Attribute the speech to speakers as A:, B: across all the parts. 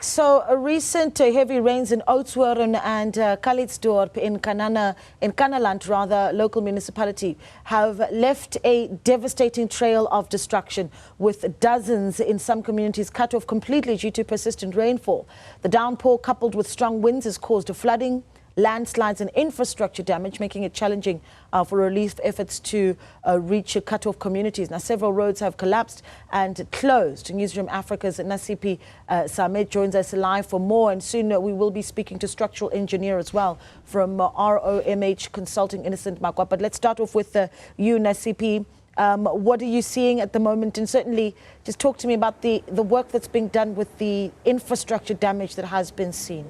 A: So, recent heavy rains in Oudtshoorn and Calitzdorp in Kannaland Local Municipality have left a devastating trail of destruction, with dozens in some communities cut off completely due to persistent rainfall. The downpour, coupled with strong winds, has caused flooding, landslides and infrastructure damage, making it challenging for relief efforts to reach cut-off communities. Now, several roads have collapsed and closed. Newzroom Afrika's Nasiphi joins us live for more, and soon we will be speaking to structural engineer as well from ROMH Consulting, Innocent Makwa. But let's start off with you, Nasiphi. What are you seeing at the moment? And certainly just talk to me about the work that's being done with the infrastructure damage that has been seen.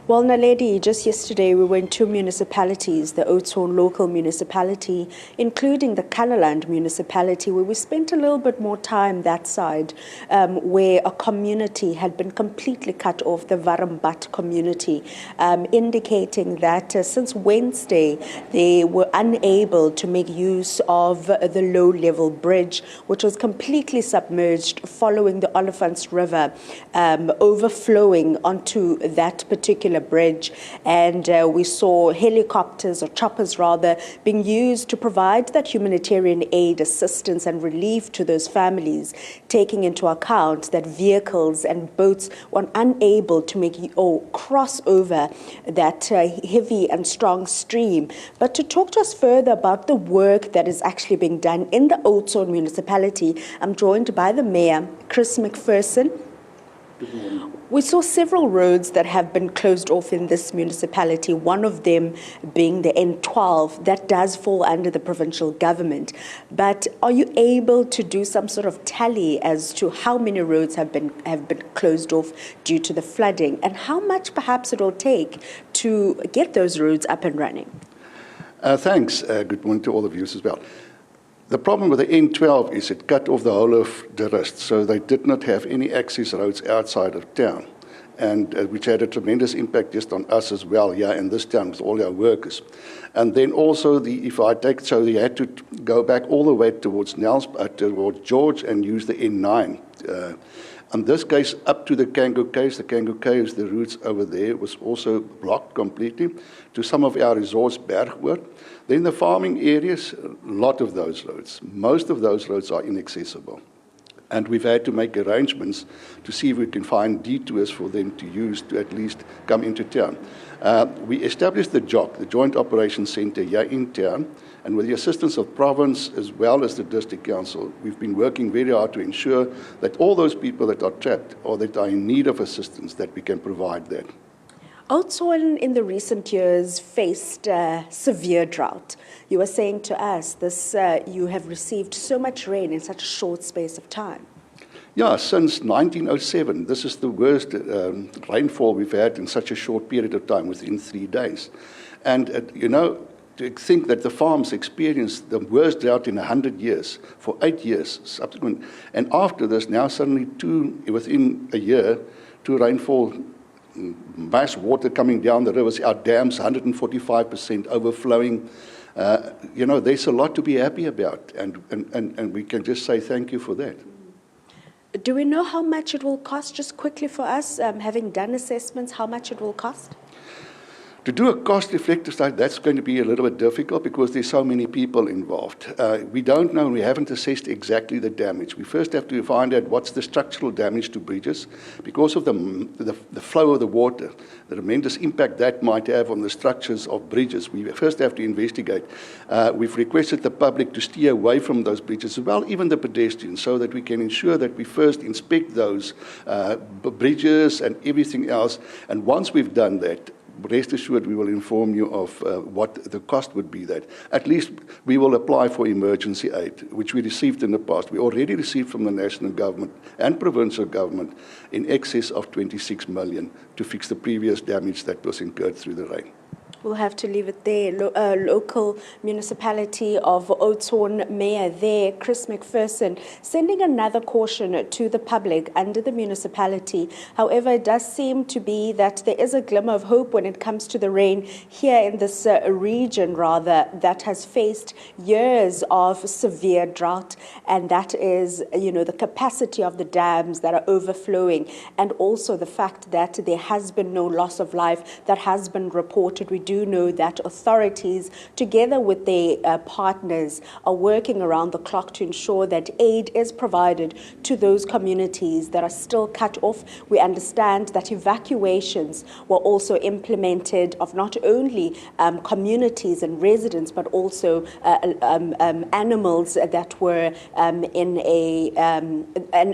B: Well, Naledi, just yesterday we went to municipalities, the Oudtshoorn Local Municipality, including the Kannaland Municipality, where we spent a little bit more time that side, where a community had been completely cut off, the Varambat community, indicating that since Wednesday they were unable to make use of the low-level bridge, which was completely submerged following the Olifants River overflowing onto that particular bridge, and we saw helicopters, or choppers rather, being used to provide that humanitarian aid, assistance and relief to those families, taking into account that vehicles and boats were unable to make or cross over that heavy and strong stream. But to talk to us further about the work that is actually being done in the Oudtshoorn municipality, I'm joined by the Mayor, Chris Mcpherson. We saw several roads that have been closed off in this municipality, one of them being the N12, that does fall under the provincial government. But are you able to do some sort of tally as to how many roads have been closed off due to the flooding, and how much perhaps it will take to get those roads up and running?
C: Thanks. Good morning to all of you as well. The problem with the N12 is it cut off the whole of the rest, so they did not have any access roads outside of town, and which had a tremendous impact just on us as well, in this town with all our workers. And then also, so they had to go back all the way towards towards George and use the N9. In this case, up to the Kango Caves. The Kango Caves, the routes over there was also blocked completely, to some of our resorts, Bergwoord. Then the farming areas, a lot of those roads, most of those roads are inaccessible. And we've had to make arrangements to see if we can find detours for them to use to at least come into town. We established the JOC, the Joint Operations Centre, here in town, and with the assistance of province as well as the district council, we've been working very hard to ensure that all those people that are trapped or that are in need of assistance, that we can provide that.
B: Oudtshoorn in the recent years faced severe drought. You were saying to us this, you have received so much rain in such a short space of time.
C: Yeah, since 1907, this is the worst rainfall we've had in such a short period of time, within 3 days. And, to think that the farms experienced the worst drought in 100 years, for 8 years subsequent, and after this, now suddenly within a year, two rainfall, mass water coming down the rivers, our dams 145% overflowing. There's a lot to be happy about, and we can just say thank you for that.
B: Do we know how much it will cost, just quickly for us, having done assessments, how much it will cost?
C: To do a cost-effective study, that's going to be a little bit difficult because there's so many people involved. We don't know, and we haven't assessed exactly the damage. We first have to find out what's the structural damage to bridges because of the flow of the water, the tremendous impact that might have on the structures of bridges. We first have to investigate. We've requested the public to steer away from those bridges as well, even the pedestrians, so that we can ensure that we first inspect those bridges and everything else. And once we've done that, rest assured, we will inform you of what the cost would be. That at least we will apply for emergency aid, which we received in the past. We already received from the national government and provincial government in excess of 26 million to fix the previous damage that was incurred through the rain.
B: We'll have to leave it there. Local municipality of Oudtshoorn Mayor there, Chris Mcpherson, sending another caution to the public under the municipality. However, it does seem to be that there is a glimmer of hope when it comes to the rain here in this region, rather, that has faced years of severe drought, and that is, the capacity of the dams that are overflowing, and also the fact that there has been no loss of life that has been reported. We do know that authorities, together with their partners, are working around the clock to ensure that aid is provided to those communities that are still cut off. We understand that evacuations were also implemented of not only communities and residents, but also animals that were and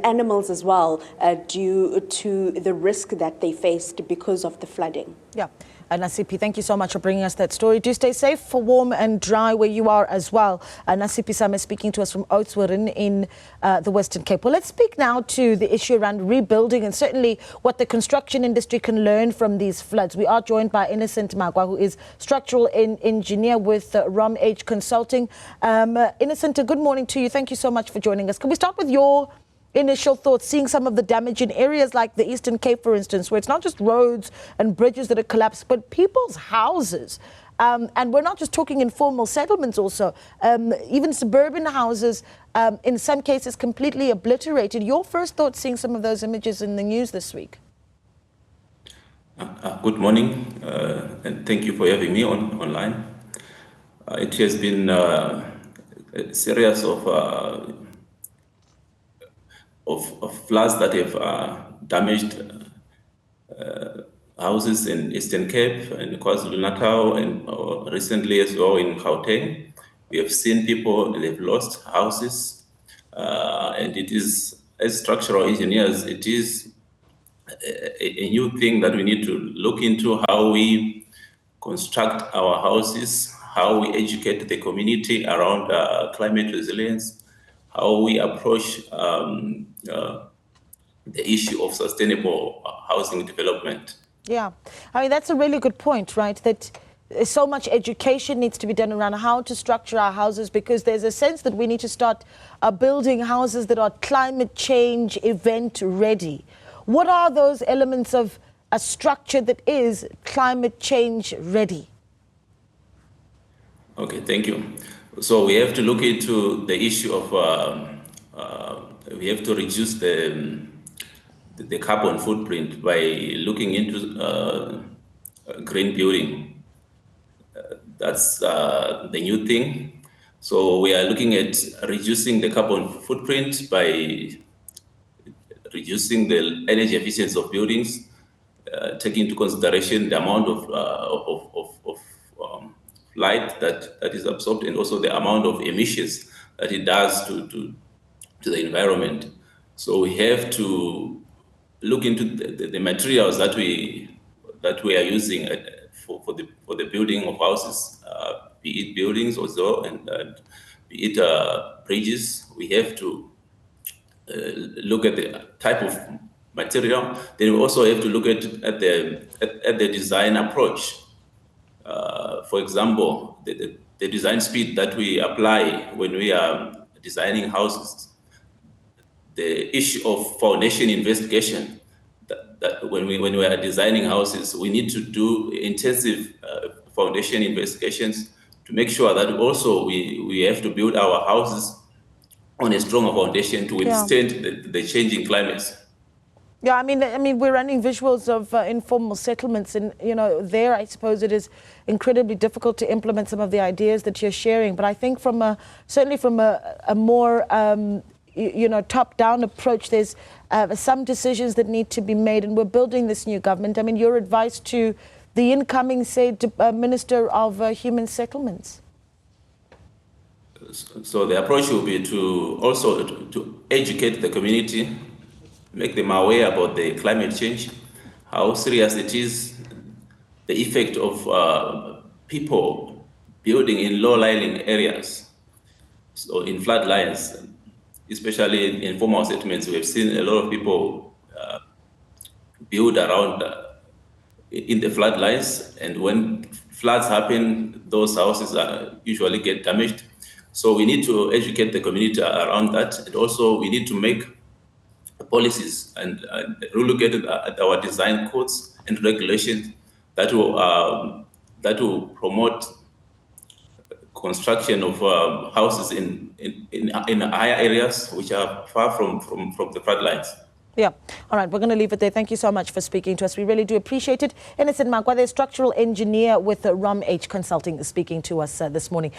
B: animals as well, due to the risk that they faced because of the flooding.
A: Yeah. Nasiphi, thank you so much for bringing us that story. Do stay safe, for warm and dry where you are as well. Nasiphi Sam is speaking to us from Oudtshoorn in the Western Cape. Well, let's speak now to the issue around rebuilding and certainly what the construction industry can learn from these floods. We are joined by Innocent Magwa, who is structural engineer with ROM H Consulting. Innocent, good morning to you. Thank you so much for joining us. Can we start with your initial thoughts, seeing some of the damage in areas like the Eastern Cape, for instance, where it's not just roads and bridges that are collapsed, but people's houses. And we're not just talking informal settlements also, even suburban houses, in some cases completely obliterated. Your first thoughts seeing some of those images in the news this week?
D: Good morning, and thank you for having me online. It has been a series of floods that have damaged houses in Eastern Cape and KwaZulu-Natal, and recently as well in Gauteng. We have seen people, they've lost houses, and it is, as structural engineers, it is a new thing that we need to look into, how we construct our houses, how we educate the community around climate resilience, how we approach the issue of sustainable housing development.
A: Yeah, I mean, that's a really good point, right? That so much education needs to be done around how to structure our houses, because there's a sense that we need to start building houses that are climate change event ready. What are those elements of a structure that is climate change ready?
D: Okay, thank you. So we have to look into the issue of, we have to reduce the carbon footprint by looking into green building. That's the new thing. So we are looking at reducing the carbon footprint by reducing the energy efficiency of buildings, taking into consideration the amount of light that is absorbed, and also the amount of emissions that it does to the environment. So we have to look into the materials that we are using for the building of houses, be it buildings also, and be it bridges. We have to look at the type of material. Then we also have to look at the design approach. For example, the design speed that we apply when we are designing houses, the issue of foundation investigation, that when we are designing houses, we need to do intensive foundation investigations to make sure that also we have to build our houses on a stronger foundation to withstand the changing climates.
A: Yeah, I mean, we're running visuals of informal settlements, and there, I suppose it is incredibly difficult to implement some of the ideas that you're sharing. But I think certainly from a more top-down approach, there's some decisions that need to be made, and we're building this new government. I mean, your advice to the incoming, say, Minister of Human Settlements?
D: So the approach will be to also to educate the community, make them aware about the climate change, how serious it is, the effect of people building in low-lying areas, so in floodlines, especially in informal settlements. We have seen a lot of people build around in the floodlines, and when floods happen, those houses usually get damaged. So we need to educate the community around that, and also we need to make policies and look at our design codes and regulations that will promote construction of houses in higher areas which are far from the floodlines.
A: Yeah. All right. We're going to leave it there. Thank you so much for speaking to us. We really do appreciate it. Innocent Makwa, the structural engineer with ROM H Consulting, is speaking to us this morning.